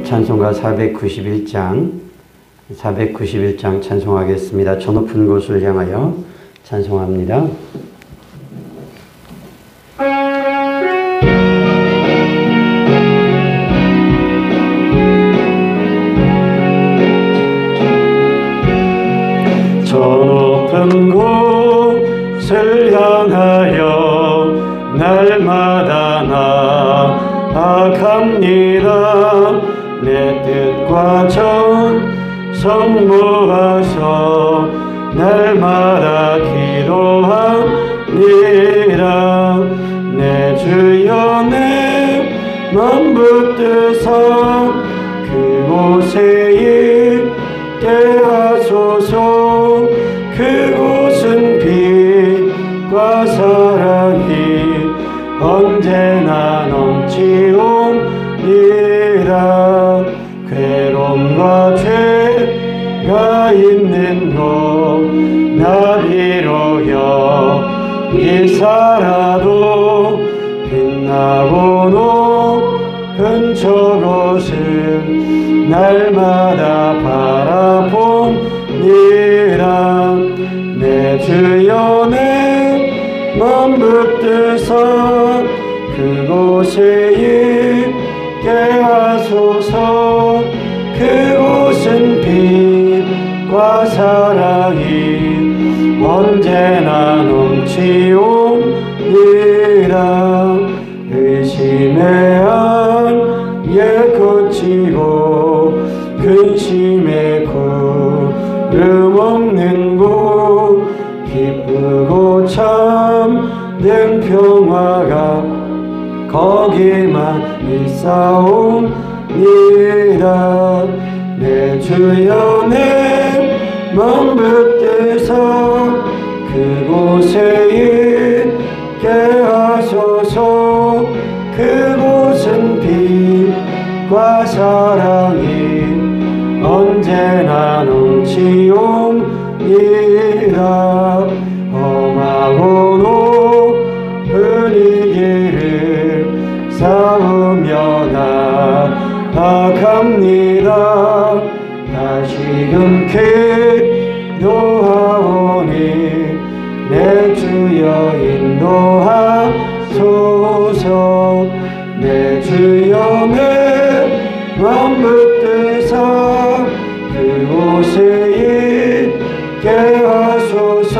찬송가 491장 찬송하겠습니다. 저 높은 곳을 향하여 찬송합니다. 저 높은 곳을 향하여 날마다 나아갑니다. 내 뜻과 정모하서 날마다 기도합니다. 내 주여 내 맘 붙드사 그곳에 있게 하소서. 그곳은 빛과 사랑이 언제나 넘치옵니다. 괴로움과 죄가 있는 곳 나비로 여기 살아도 빛나고 높은 저곳을 날마다 바라봅니다. 내 주여 내 맘 붙드사 그곳에 있게 하소서. 그곳은 빛과 사랑이 언제나 넘치옵니다. 의심의 안개 그치고 근심의 구름 없는 곳 기쁘고 참된 평화가 거기만 있사옵니다. 내 주여 내 맘 붙드사 그곳에 있게 하소서. 그곳은 빛과 사랑이 언제나 넘치옵니다. 험하고 높은 이 길을 싸우며 나아갑니다. 다시금 기도하오니 내 주여 인도하소서. 내 주여 내 맘 붙드사 그곳에 있게 하소서.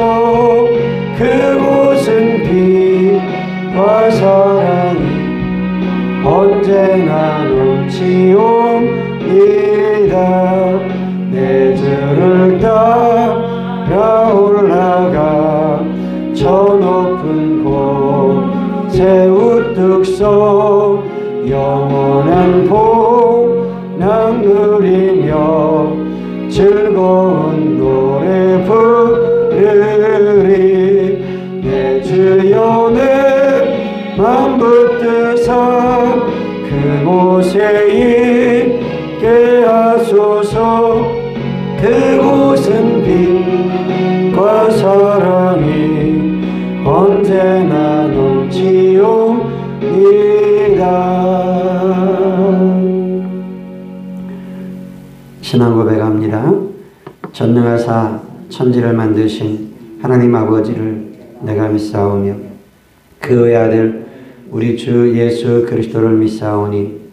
그곳은 빛과 사랑이 언제나 넘치옵니다. 내 주를 따라 올라가 저 높은 곳에 우뚝 서 영원한 복락 누리며 즐거운 노래 부르리. 내 주여 내 맘 붙드사 그곳에 있게 하소서. 그곳은 빛과 사랑이 언제나 넘치옵니다. 신앙 고백합니다. 전능하사 천지를 만드신 하나님 아버지를 내가 믿사오며 그의 아들 우리 주 예수 그리스도를 믿사오니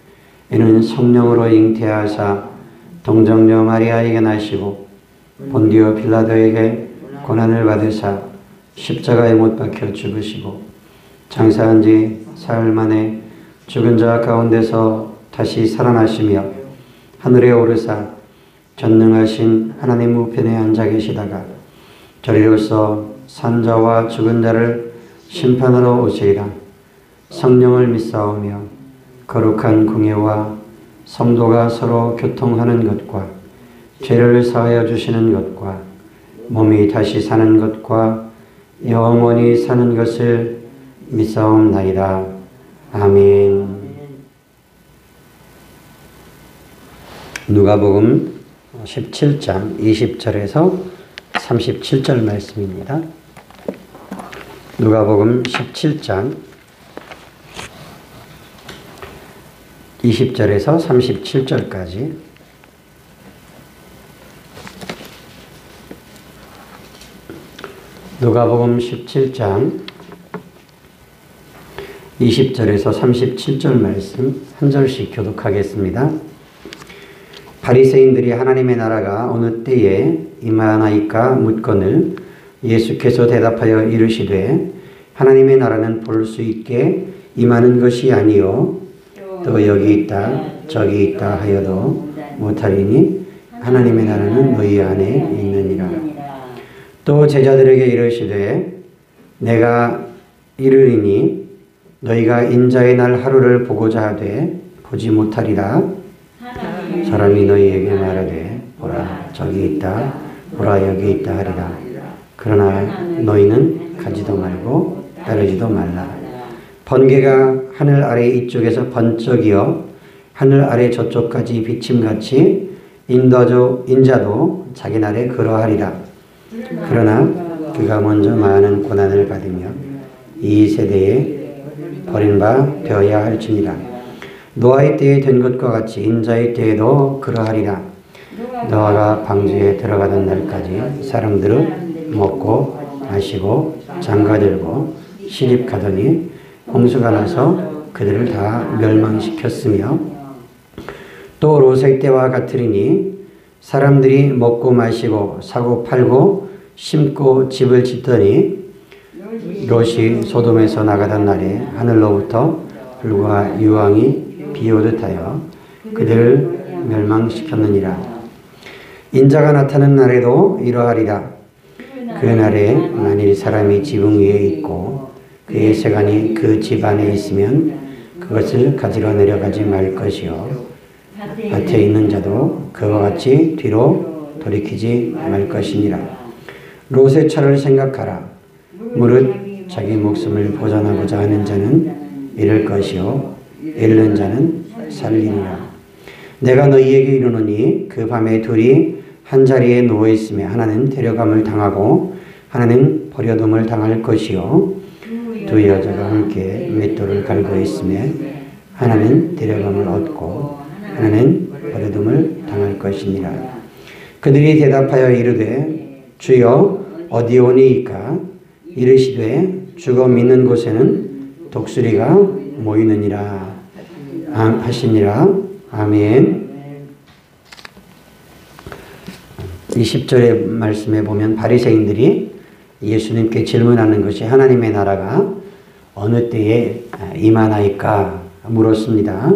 이는 성령으로 잉태하사 동정녀 마리아에게 나시고 본디오 빌라도에게 고난을 받으사 십자가에 못 박혀 죽으시고 장사한 지 사흘 만에 죽은 자 가운데서 다시 살아나시며 하늘에 오르사 전능하신 하나님 우편에 앉아 계시다가 저리로서 산자와 죽은 자를 심판하러 오시리라. 성령을 믿사오며 거룩한 공예와 성도가 서로 교통하는 것과 죄를 사하여 주시는 것과 몸이 다시 사는 것과 영원히 사는 것을 믿사옵나이다. 아멘. 누가복음 17장 20절에서 37절 말씀입니다. 누가복음 17장 20절에서 37절까지. 누가복음 17장 20절에서 37절 말씀 한 절씩 교독하겠습니다. 바리새인들이 하나님의 나라가 어느 때에 임하나이까 묻거늘 예수께서 대답하여 이르시되 하나님의 나라는 볼 수 있게 임하는 것이 아니요 또 여기 있다 저기 있다 하여도 못하리니 하나님의 나라는 너희 안에 있느니라. 또 제자들에게 이르시되 내가 이르리니 너희가 인자의 날 하루를 보고자 하되 보지 못하리라. 사람이 너희에게 말하되 보라 저기 있다 보라 여기 있다 하리라. 그러나 너희는 가지도 말고 따르지도 말라. 번개가 하늘 아래 이쪽에서 번쩍이어 하늘 아래 저쪽까지 비침같이 인자도 자기 날에 그러하리라. 그러나 그가 먼저 많은 고난을 받으며 이 세대에 버림바 되어야 할지니라. 노아의 때에 된 것과 같이 인자의 때에도 그러하리라. 노아가 방주에 들어가던 날까지 사람들은 먹고 마시고 장가들고 시집가더니 홍수가 나서 그들을 다 멸망시켰으며 또 롯의 때와 같으리니 사람들이 먹고 마시고 사고 팔고 심고 집을 짓더니 롯이 소돔에서 나가던 날에 하늘로부터 불과 유황이 비오듯 하여 그들을 멸망시켰느니라. 인자가 나타나는 날에도 이러하리라. 그 날에 만일 사람이 지붕 위에 있고 그의 세간이 그 집 안에 있으면 그것을 가지러 내려가지 말 것이요 밭에 있는 자도 그와 같이 뒤로 돌이키지 말 것이니라. 롯의 차를 생각하라. 무릇 자기 목숨을 보존하고자 하는 자는 잃을 것이요 잃는 자는 살리니라. 내가 너희에게 이르노니 그 밤에 둘이 한 자리에 누워 있으며 하나는 데려감을 당하고 하나는 버려둠을 당할 것이요 두 여자가 함께 맷돌을 갈고 있으며 하나는 데려감을 얻고 하나는 버려둠을 당할 것이니라. 그들이 대답하여 이르되 주여 어디 오니이까? 이르시되 주거 믿는 곳에는 독수리가 모이느니라 하시니라. 아멘. 20절의 말씀에 보면 바리새인들이 예수님께 질문하는 것이 하나님의 나라가 어느 때에 임하나이까 물었습니다.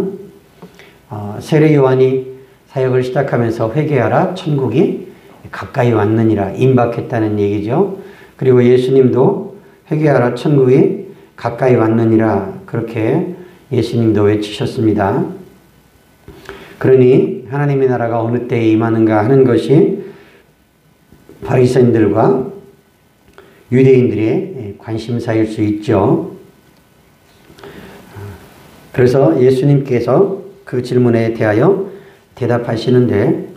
세례 요한이 사역을 시작하면서 회개하라 천국이 가까이 왔느니라 임박했다는 얘기죠. 그리고 예수님도 회개하라 천국이 가까이 왔느니라 그렇게 예수님도 외치셨습니다. 그러니 하나님의 나라가 어느 때에 임하는가 하는 것이 바리새인들과 유대인들의 관심사일 수 있죠. 그래서 예수님께서 그 질문에 대하여 대답하시는데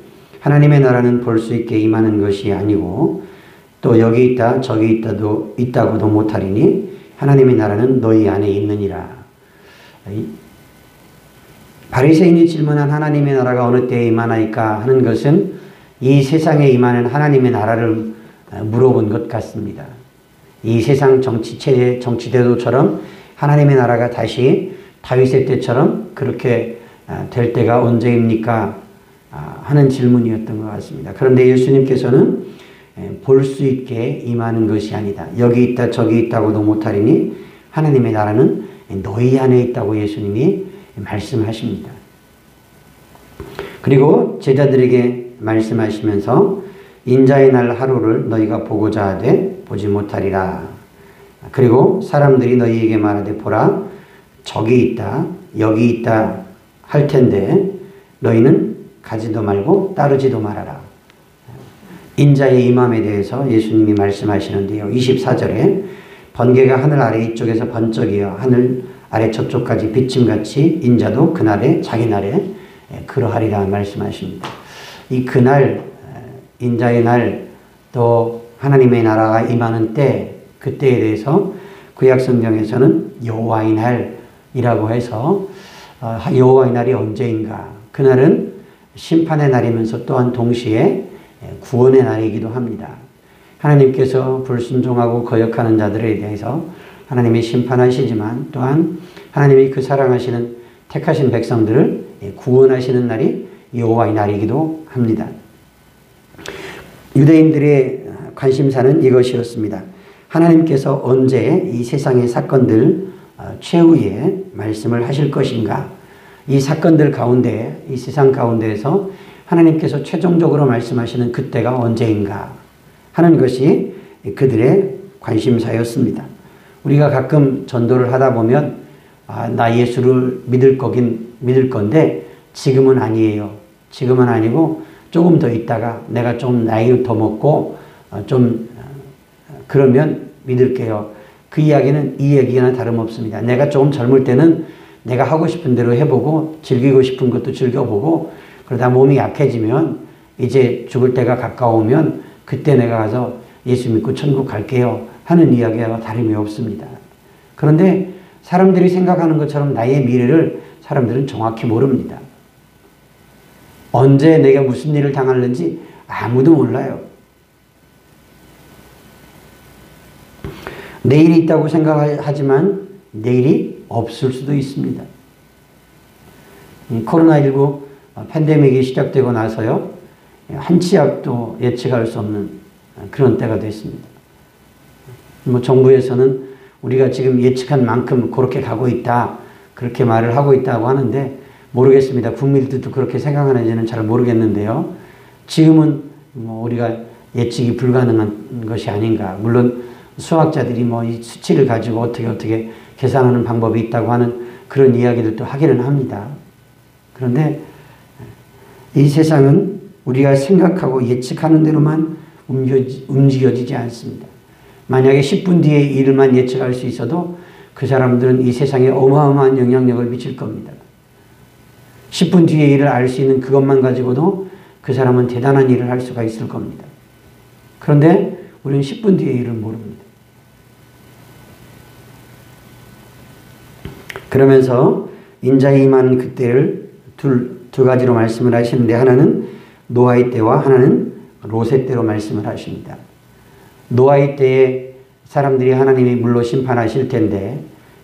하나님의 나라는 볼 수 있게 임하는 것이 아니고 또 여기 있다 저기 있다고도 못하리니 하나님의 나라는 너희 안에 있느니라. 바리새인이 질문한 하나님의 나라가 어느 때에 임하나이까 하는 것은 이 세상에 임하는 하나님의 나라를 물어본 것 같습니다. 이 세상 정치제도처럼 하나님의 나라가 다시 다윗의 때처럼 그렇게 될 때가 언제입니까? 하는 질문이었던 것 같습니다. 그런데 예수님께서는 볼 수 있게 임하는 것이 아니다. 여기 있다 저기 있다고도 못하리니 하나님의 나라는 너희 안에 있다고 예수님이 말씀하십니다. 그리고 제자들에게 말씀하시면서 인자의 날 하루를 너희가 보고자 하되 보지 못하리라. 그리고 사람들이 너희에게 말하되 보라 저기 있다 여기 있다 할 텐데 너희는 가지도 말고 따르지도 말아라. 인자의 임함에 대해서 예수님이 말씀하시는데요. 24절에 번개가 하늘 아래 이쪽에서 번쩍이어 하늘 아래 저쪽까지 비침같이 인자도 그날에 자기 날에 그러하리라 말씀하십니다. 이 그날 인자의 날 또 하나님의 나라가 임하는 때 그때에 대해서 구약 성경에서는 여호와의 날이라고 해서 여호와의 날이 언제인가? 그날은 심판의 날이면서 또한 동시에 구원의 날이기도 합니다. 하나님께서 불순종하고 거역하는 자들에 대해서 하나님이 심판하시지만 또한 하나님이 그 사랑하시는 택하신 백성들을 구원하시는 날이 여호와의 날이기도 합니다. 유대인들의 관심사는 이것이었습니다. 하나님께서 언제 이 세상의 사건들 최후에 말씀을 하실 것인가? 이 사건들 가운데, 이 세상 가운데에서 하나님께서 최종적으로 말씀하시는 그때가 언제인가 하는 것이 그들의 관심사였습니다. 우리가 가끔 전도를 하다 보면 나 예수를 믿을 건데 지금은 아니에요. 지금은 아니고 조금 더 있다가 내가 좀 나이 더 먹고 그러면 믿을게요. 그 이야기는 이 얘기나 다름없습니다. 내가 조금 젊을 때는 내가 하고 싶은 대로 해보고 즐기고 싶은 것도 즐겨보고 그러다 몸이 약해지면 이제 죽을 때가 가까우면 그때 내가 가서 예수 믿고 천국 갈게요 하는 이야기와 다름이 없습니다. 그런데 사람들이 생각하는 것처럼 나의 미래를 사람들은 정확히 모릅니다. 언제 내가 무슨 일을 당할는지 아무도 몰라요. 내일이 있다고 생각하지만 내일이 없을 수도 있습니다. 코로나19 팬데믹이 시작되고 나서요. 한 치 앞도 예측할 수 없는 그런 때가 됐습니다. 정부에서는 우리가 지금 예측한 만큼 그렇게 가고 있다. 그렇게 말을 하고 있다고 하는데 모르겠습니다. 국민들도 그렇게 생각하는지는 잘 모르겠는데요. 지금은 우리가 예측이 불가능한 것이 아닌가. 물론 수학자들이 이 수치를 가지고 어떻게 계산하는 방법이 있다고 하는 그런 이야기들도 하기는 합니다. 그런데 이 세상은 우리가 생각하고 예측하는 대로만 움직여지지 않습니다. 만약에 10분 뒤의 일만 예측할 수 있어도 그 사람들은 이 세상에 어마어마한 영향력을 미칠 겁니다. 10분 뒤의 일을 알 수 있는 그것만 가지고도 그 사람은 대단한 일을 할 수가 있을 겁니다. 그런데 우리는 10분 뒤의 일을 모릅니다. 그러면서 인자에 임하는 그때를 두 가지로 말씀을 하시는데 하나는 노아의 때와 하나는 롯의 때로 말씀을 하십니다. 노아의 때에 사람들이 하나님이 물로 심판하실 텐데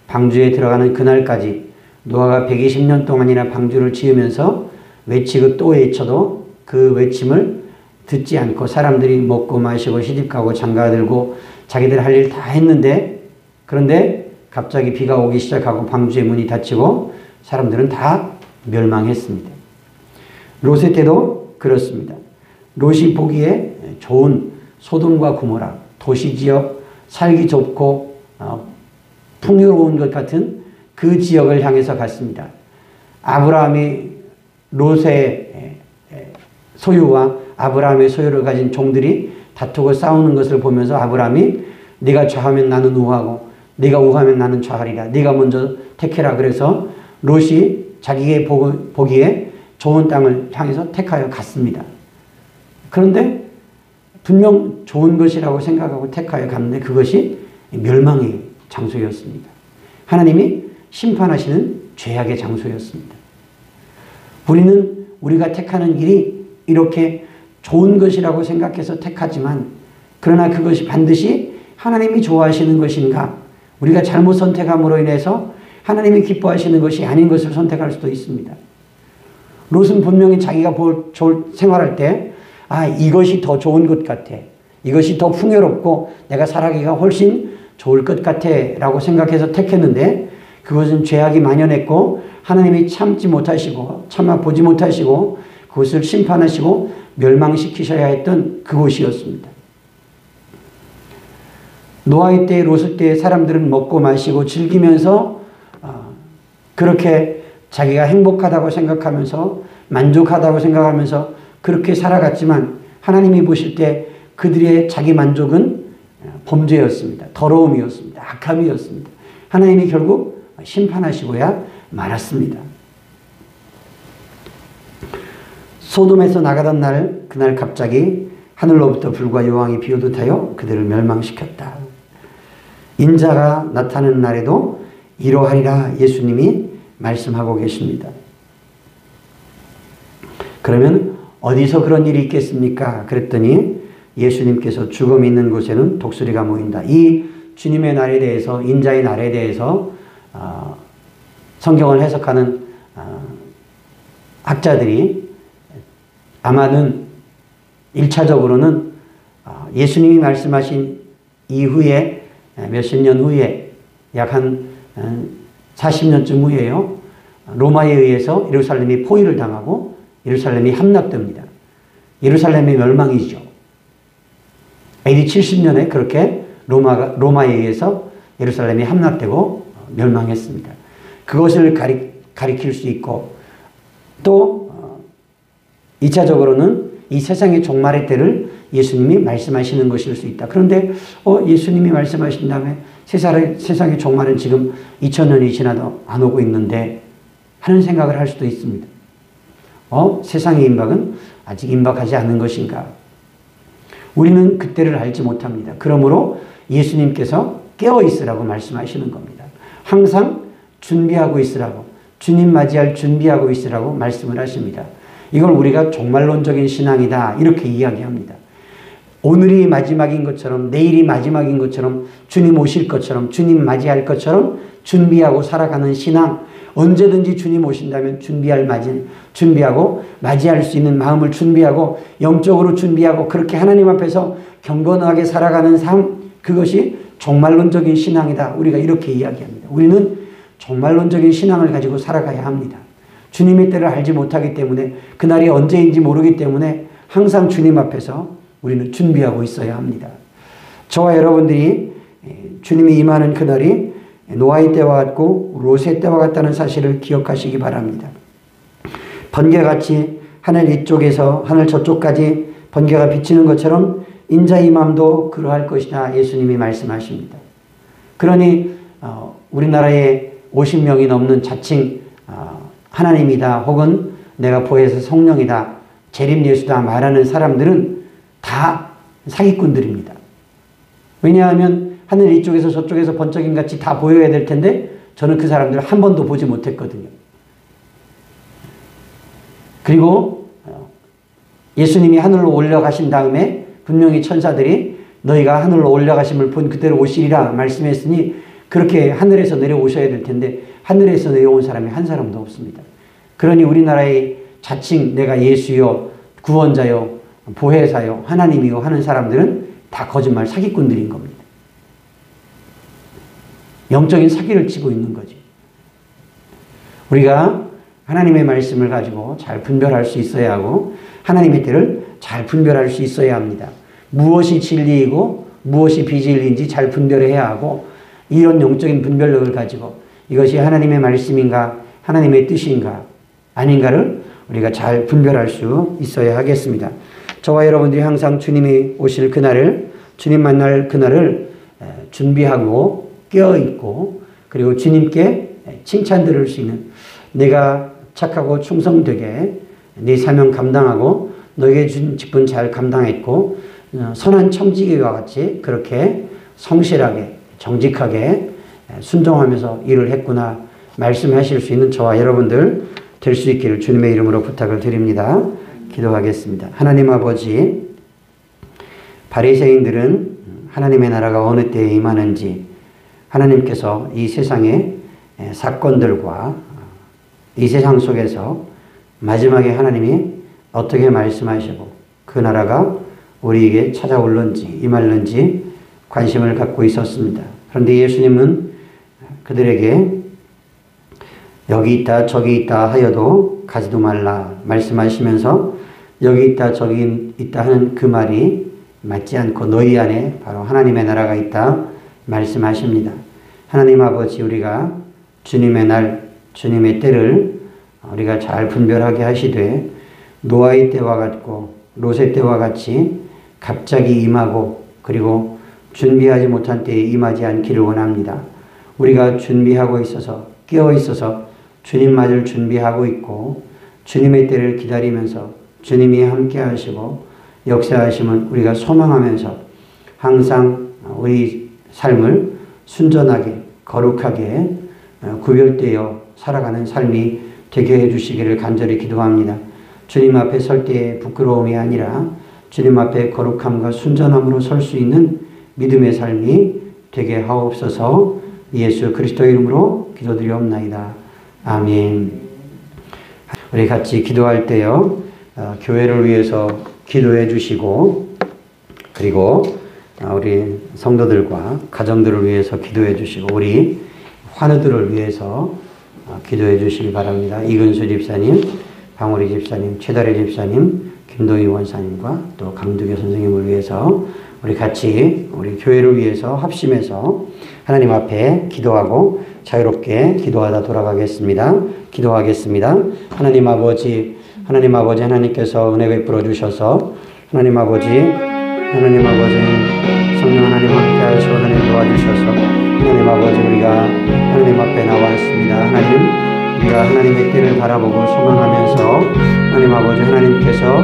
방주에 들어가는 그날까지 노아가 120년 동안이나 방주를 지으면서 외치고 또 외쳐도 그 외침을 듣지 않고 사람들이 먹고 마시고 시집가고 장가들고 자기들 할 일 다 했는데 그런데 갑자기 비가 오기 시작하고 방주의 문이 닫히고 사람들은 다 멸망했습니다. 롯의 때도 그렇습니다. 롯이 보기에 좋은 소돔과 고모라 도시지역 살기 좋고 풍요로운 것 같은 그 지역을 향해서 갔습니다. 아브라함이 롯의 소유와 아브라함의 소유를 가진 종들이 다투고 싸우는 것을 보면서 아브라함이 네가 좌하면 나는 우하고 네가 우하면 나는 좌하리라. 네가 먼저 택해라. 그래서 롯이 자기의 보기에 좋은 땅을 향해서 택하여 갔습니다. 그런데 분명 좋은 것이라고 생각하고 택하여 갔는데 그것이 멸망의 장소였습니다. 하나님이 심판하시는 죄악의 장소였습니다. 우리는 우리가 택하는 길이 이렇게 좋은 것이라고 생각해서 택하지만 그러나 그것이 반드시 하나님이 좋아하시는 것인가? 우리가 잘못 선택함으로 인해서 하나님이 기뻐하시는 것이 아닌 것을 선택할 수도 있습니다. 롯은 분명히 자기가 생활할 때 이것이 더 좋은 것 같아. 이것이 더 풍요롭고 내가 살아가기가 훨씬 좋을 것 같아 라고 생각해서 택했는데 그것은 죄악이 만연했고 하나님이 참지 못하시고 참아 보지 못하시고 그것을 심판하시고 멸망시키셔야 했던 그곳이었습니다. 노아의 때, 롯의 때 사람들은 먹고 마시고 즐기면서 그렇게 자기가 행복하다고 생각하면서 만족하다고 생각하면서 그렇게 살아갔지만 하나님이 보실 때 그들의 자기 만족은 범죄였습니다. 더러움이었습니다. 악함이었습니다. 하나님이 결국 심판하시고야 말았습니다. 소돔에서 나가던 날 그날 갑자기 하늘로부터 불과 여왕이 비오듯 하여 그들을 멸망시켰다. 인자가 나타나는 날에도 이러하리라 예수님이 말씀하고 계십니다. 그러면 어디서 그런 일이 있겠습니까? 그랬더니 예수님께서 죽음이 있는 곳에는 독수리가 모인다. 이 주님의 날에 대해서, 인자의 날에 대해서 성경을 해석하는 학자들이 아마는 1차적으로는 예수님이 말씀하신 이후에 몇십 년 후에 약 한 40년쯤 후에요. 로마에 의해서 예루살렘이 포위를 당하고 예루살렘이 함락됩니다. 예루살렘의 멸망이죠. AD 70년에 그렇게 로마에 의해서 예루살렘이 함락되고 멸망했습니다. 그것을 가리킬 수 있고 또 2차적으로는 이 세상의 종말의 때를 예수님이 말씀하시는 것일 수 있다. 그런데 예수님이 말씀하신 다음에 세상의 종말은 지금 2000년이 지나도 안 오고 있는데 하는 생각을 할 수도 있습니다. 세상의 임박은 아직 임박하지 않은 것인가? 우리는 그때를 알지 못합니다. 그러므로 예수님께서 깨어 있으라고 말씀하시는 겁니다. 항상 준비하고 있으라고, 주님 맞이할 준비하고 있으라고 말씀을 하십니다. 이걸 우리가 종말론적인 신앙이다 이렇게 이야기합니다. 오늘이 마지막인 것처럼, 내일이 마지막인 것처럼, 주님 오실 것처럼, 주님 맞이할 것처럼 준비하고 살아가는 신앙, 언제든지 주님 오신다면 준비하고 맞이할 수 있는 마음을 준비하고 영적으로 준비하고 그렇게 하나님 앞에서 경건하게 살아가는 삶, 그것이 종말론적인 신앙이다. 우리가 이렇게 이야기합니다. 우리는 종말론적인 신앙을 가지고 살아가야 합니다. 주님의 때를 알지 못하기 때문에, 그날이 언제인지 모르기 때문에 항상 주님 앞에서 우리는 준비하고 있어야 합니다. 저와 여러분들이 주님이 임하는 그날이 노아의 때와 같고 롯의 때와 같다는 사실을 기억하시기 바랍니다. 번개같이 하늘 이쪽에서 하늘 저쪽까지 번개가 비치는 것처럼 인자의 임함도 그러할 것이다. 예수님이 말씀하십니다. 그러니 우리나라에 50명이 넘는 자칭 하나님이다 혹은 내가 보혜사 성령이다, 재림 예수다 말하는 사람들은 다 사기꾼들입니다. 왜냐하면 하늘 이쪽에서 저쪽에서 번쩍임같이 다 보여야 될 텐데 저는 그 사람들을 한 번도 보지 못했거든요. 그리고 예수님이 하늘로 올라가신 다음에 분명히 천사들이 너희가 하늘로 올라가심을 본 그대로 오시리라 말씀했으니 그렇게 하늘에서 내려오셔야 될 텐데 하늘에서 내려온 사람이 한 사람도 없습니다. 그러니 우리나라의 자칭 내가 예수요, 구원자요, 보혜사요, 하나님이요 하는 사람들은 다 거짓말 사기꾼들인 겁니다. 영적인 사기를 치고 있는 거지. 우리가 하나님의 말씀을 가지고 잘 분별할 수 있어야 하고 하나님의 때를 잘 분별할 수 있어야 합니다. 무엇이 진리이고 무엇이 비진리인지 잘 분별해야 하고 이런 영적인 분별력을 가지고 이것이 하나님의 말씀인가 하나님의 뜻인가 아닌가를 우리가 잘 분별할 수 있어야 하겠습니다. 저와 여러분들이 항상 주님이 오실 그날을, 주님 만날 그날을 준비하고 깨어있고 그리고 주님께 칭찬 들을 수 있는, 내가 착하고 충성되게 네 사명 감당하고 너에게 준 직분 잘 감당했고 선한 청지기와 같이 그렇게 성실하게 정직하게 순종하면서 일을 했구나 말씀하실 수 있는 저와 여러분들 될 수 있기를 주님의 이름으로 부탁을 드립니다. 기도하겠습니다. 하나님 아버지, 바리새인들은 하나님의 나라가 어느 때에 임하는지 하나님께서 이 세상의 사건들과 이 세상 속에서 마지막에 하나님이 어떻게 말씀하시고 그 나라가 우리에게 찾아올는지 임할는지 관심을 갖고 있었습니다. 그런데 예수님은 그들에게 여기 있다 저기 있다 하여도 가지도 말라 말씀하시면서 여기 있다 저기 있다 하는 그 말이 맞지 않고 너희 안에 바로 하나님의 나라가 있다 말씀하십니다. 하나님 아버지, 우리가 주님의 날 주님의 때를 우리가 잘 분별하게 하시되 노아의 때와 같고 롯의 때와 같이 갑자기 임하고 그리고 준비하지 못한 때에 임하지 않기를 원합니다. 우리가 준비하고 있어서 깨어 있어서 주님 맞을 준비하고 있고 주님의 때를 기다리면서 주님이 함께 하시고 역사하심은 우리가 소망하면서 항상 우리 삶을 순전하게 거룩하게 구별되어 살아가는 삶이 되게 해주시기를 간절히 기도합니다. 주님 앞에 설 때의 부끄러움이 아니라 주님 앞에 거룩함과 순전함으로 설 수 있는 믿음의 삶이 되게 하옵소서. 예수 그리스도의 이름으로 기도드리옵나이다. 아멘. 우리 같이 기도할 때요, 교회를 위해서 기도해 주시고, 그리고 우리 성도들과 가정들을 위해서 기도해 주시고, 우리 환우들을 위해서 기도해 주시기 바랍니다. 이근수 집사님, 방우리 집사님, 최다래 집사님, 김동희 원사님과 또 강두교 선생님을 위해서 우리 같이 우리 교회를 위해서 합심해서 하나님 앞에 기도하고 자유롭게 기도하다 돌아가겠습니다. 기도하겠습니다. 하나님 아버지 하나님께서 은혜 베풀어 주셔서 하나님 아버지 성령 하나님 함께 하셔서 하나님 도와주셔서 하나님 아버지 우리가 하나님 앞에 나왔습니다. 하나님, 우리가 하나님의 때를 바라보고 소망하면서 하나님 아버지 하나님께서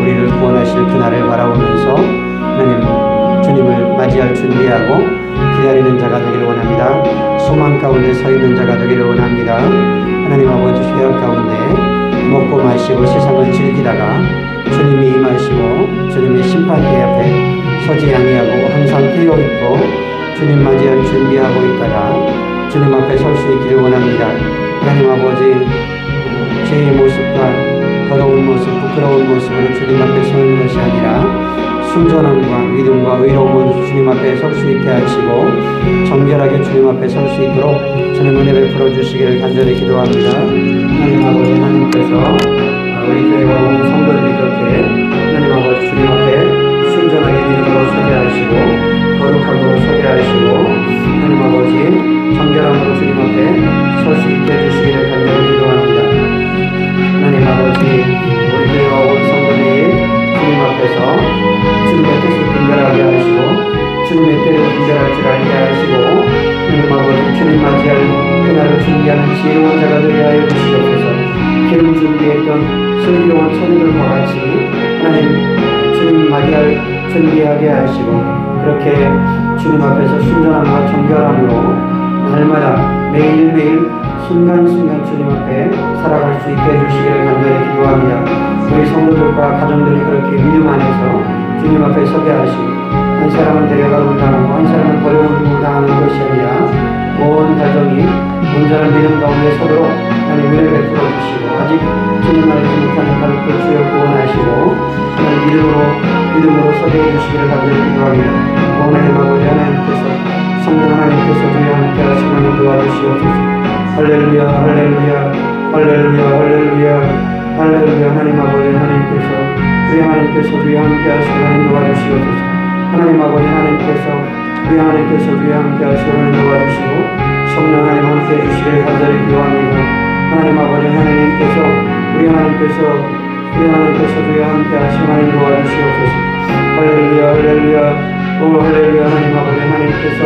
우리를 구원하실 그날을 바라보면서 하나님 주님을 맞이할 준비하고 기다리는 자가 되기를 원합니다. 소망 가운데 서 있는 자가 되기를 원합니다. 하나님 아버지 죄악 가운데 먹고 마시고 세상을 즐기다가 주님이 임하시고 주님의 심판대 앞에 서지 아니하고 항상 깨어있고 주님 맞이할 준비하고 있다가 주님 앞에 설 수 있기를 원합니다. 하나님 아버지 죄의 모습과 더러운 모습, 부끄러운 모습으로 주님 앞에 서는 것이 아니라 순전함과 믿음과 의로움으로 주님 앞에 설 수 있게 하시고 정결하게 주님 앞에 설 수 있도록 주님 은혜 베풀어 주시기를 간절히 기도합니다. 하나님 아버지 하나님께서 우리 교회와 모든 성도들이 그렇게 하나님 아버지 주님 앞에 순전하게 믿음으로 서게 하시고 거룩함으로 서게 하시고 하나님 아버지 정결함으로 주님 앞에 설 수 있게 해주시기를 간절히 기도합니다. 하나님 아버지 우리 교회와 모든 성도들이 주님 앞에서 주님의 뜻을 분별하게 하시고 주님의 때를 분별할 줄 알게 하시고 하나님 아버지 주님 맞이할 그날을 준비하는 지혜로운 자가 되게 하여 주시옵소서. 기름 준비했던 슬기로운 처녀들과 같이 하나님 주님 맞이할 준비하게 하시고 그렇게 주님 앞에서 순전함과 정결함으로 날마다 매일매일 순간순간 주님 앞에 살아갈 수 있게 해주시기를 간절히 기도합니다. 우리 성도들과 가정들이 그렇게 믿음 안에서 주님 앞에 서게 하시고 한 사람은 데려가고 당하고 한 사람은 버려오고 당하는 것이 아니라 온 가정이 온전한 믿음 가운데 서도록 하나님 은혜 베풀어 주시고 아직 주님 알지 못하는 가족들 주여 구원하시고 하나님 믿음으로 서게 해주시기를 간절히 기도합니다. 하나님 아버지 하나님께서 성령 하나님께서 주여 함께 하시면 도와주시옵소서. 할렐루야 할렐루야 할렐루야 할렐루야 할렐루야. 하나님 아버지 하나님께서 우리 하나님께서 주여 함께 하시면 하나님 도와주시옵소서. 하나님 아버지 하나님께서 우리 하나님께서 주여 함께 하시면 하나님 도와주시고 성령 하나님 함께 해주시기를 간절히 기도합니다. 하나님 아버지 하나님께서 우리 하나님께서 주여 함께 하시면 하나님 도와주시옵소서. 할렐루야 할렐루야 오 할렐루야. 하나님 아버지 하나님께서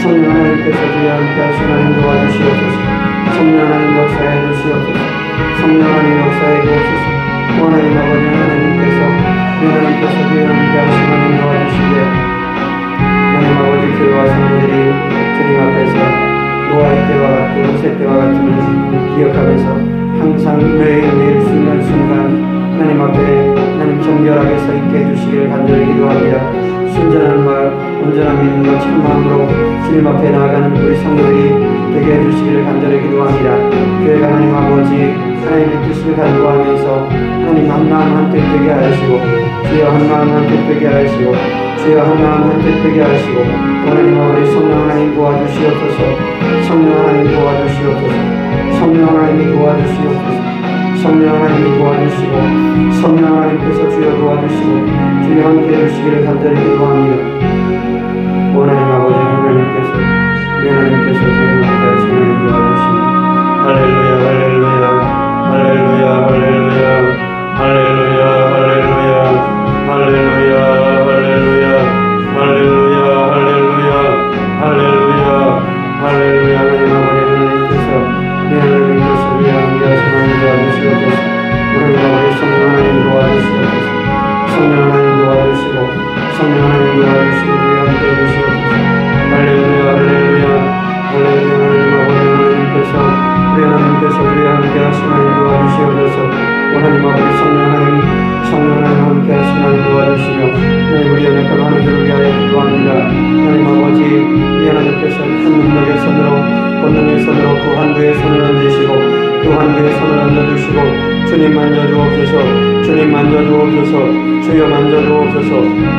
성령 하나님께서 주여 함께 하시면 하나님 도와주시옵소서. 성령 하나님 역사해 주시옵소서. 성령 하나님 역사해 주옵소서. 오 하나님 아버지 하나님께서 주여 함께 하시면 하나님 도와주시되 하나님 아버지 교회와 성도들이 주님 앞에서 노아의 때와 같고 모세 때와 같음을 기억하면서 항상 매일매일 순간순간 하나님 앞에 하나님 정결하게 서 있게 해주시기를 간절히 기도합니다. 순전함과 온전한 믿음과 참마음으로 주님 앞에 나아가는 우리 성도들이 되게 해주시기를 간절히 기도합니다. 교회가 하나님 아버지 하나님의 뜻을 간구하면서 하나님 한마음 한뜻 되게 하시고 주여 한마음 한뜻 되게 하시고 주여 한마음 한뜻 되게 하시고 하나님 아버지 성령 하나님 도와주시옵소서. 성령 하나님 도와주시옵소서. 성령 하나님이 도와주시옵소서. 성령 하나님이 도와주시고 성령 하나님께서 주여 도와주시고 주여 함께 해주시기를 간절히 기도합니다. 하나님 아버지 하나님께서 주님 앞에 주님 도와주시고 할렐루야 할렐루야 할렐루야 할렐루야 할렐루야 할렐루야 할렐루야 할렐루야 할렐루야 할렐루야 할렐루야 할렐루야. 하나님 아버지 하나님께서 주여 함께 하시면 도와주시옵소서. 하나님 아버지 성령 하나님 도와주시옵소서. 성령 하나님 도와주시고 성령 하나님 도와주시고 주여 함께 해주시옵소서. 할렐루야 할렐루야 할렐루야. 하나님 아버지 하나님께서 우리 하나님 환부의 손을 얹으시고 그 환부의 손을 얹어주시고 주님 만져주옵소서. 주님 만져주옵소서. 주여 만져주옵소서.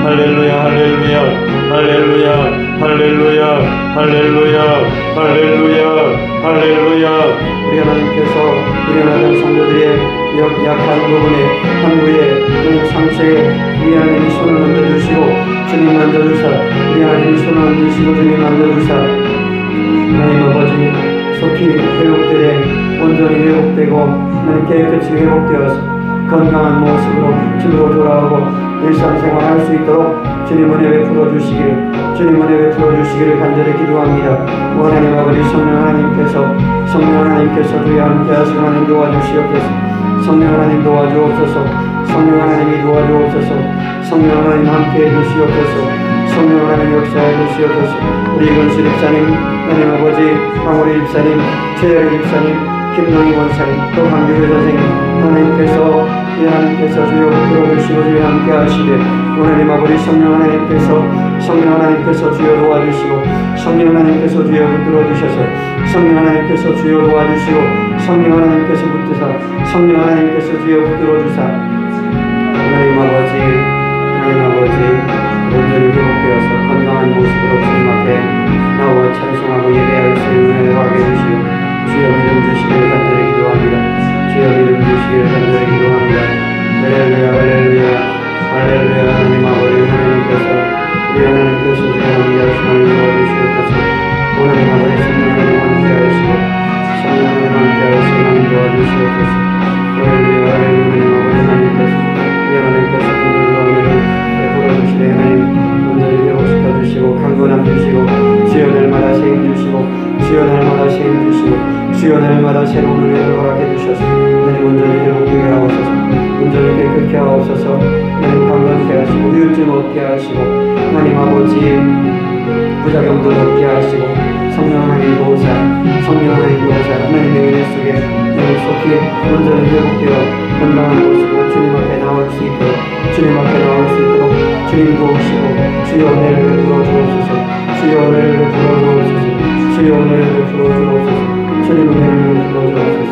할렐루야 할렐루야 할렐루야 할렐루야 할렐루야 할렐루야 할렐루야. 우리 하나님께서 우리 하나님 성도들의 약한 부분에 환부에 하나님 상처에 우리 하나님이 손을 얹어주시고 주님 만져주사 우리 하나님이 손을 얹으시고 주님 만져주사 하나님 아버지 속히 회복되되 온전히 회복되고 하나님 깨끗이 회복되어서 건강한 모습으로 집으로 돌아오고 일상생활 할 수 있도록 주님 은혜 베풀어 주시기를 주님 은혜 베풀어 주시기를 간절히 기도합니다. 하나님 아버지 성령 하나님께서 주여 함께 하시고 하나님 도와주시옵소서. 성령 하나님 도와주옵소서. 성령 하나님이 도와주옵소서. 성령 하나님 함께 해주시옵소서. 성령 하나님 역사해 주시옵소서. 우리 이건수 집사님 하나님 아버지 황우리 집사님 최열희 집사님 김동희 원사님 또 강규회 선생님 하나님께서 주여 붙들어주시고 주여 함께 하시되 하나님 아버지 성령 하나님께서 주여 도와주시고 성령 하나님께서 주여 붙들어주셔서 성령 하나님께서 주여 도와주시고 성령 하나님께서 붙드사 성령 하나님께서 주여 붙들어주사 하나님 아버지 온전히 회복되어서 건강한 모습으로 주님 앞에 나와 찬송하고 예배할 수 있는 은혜를 하게 해주시고 주여 믿음 주시기를 간절히 기도합니다. 주여 믿음 주시기를 간절히 기도합니다. 할렐루야 할렐루야 할렐루야. 하나님 아버지 우리 하나님께서 주여 함께 하시고 하나님 도와주시옵소서. 하나님 아버지 성령 하나님 함께 하시고 성령 하나님 함께 하시고 하나님 도와주시옵소서. 할렐루야 할렐루야. 하나님께서 긍휼과 은혜를 베풀어 주시되 하나님 온전히 회복시켜 주시고 강건함 주시고 주여 날마다 세임 주시고 주여 날마다 세임 주시고 주여 날마다 새로운 은혜를 허락해 주셔서 하나님 온전히 회복되게 하옵소서. 온전히 깨끗게 하옵소서. 하나님 강건케 하시고 후유증 없게 하시고 하나님 아버지 부작용도 없게 하시고 성령 하나님 도우사 하나님의 은혜 속에 하나님 속히 온전히 회복되어 건강한 모습으로 주님 앞에 나올 수 있도록 주님 도우시고 주여 은혜를 베풀어 주옵소서. 주여 은혜를 베풀어 주옵소서. 주님 은혜를 베풀어 주옵소서.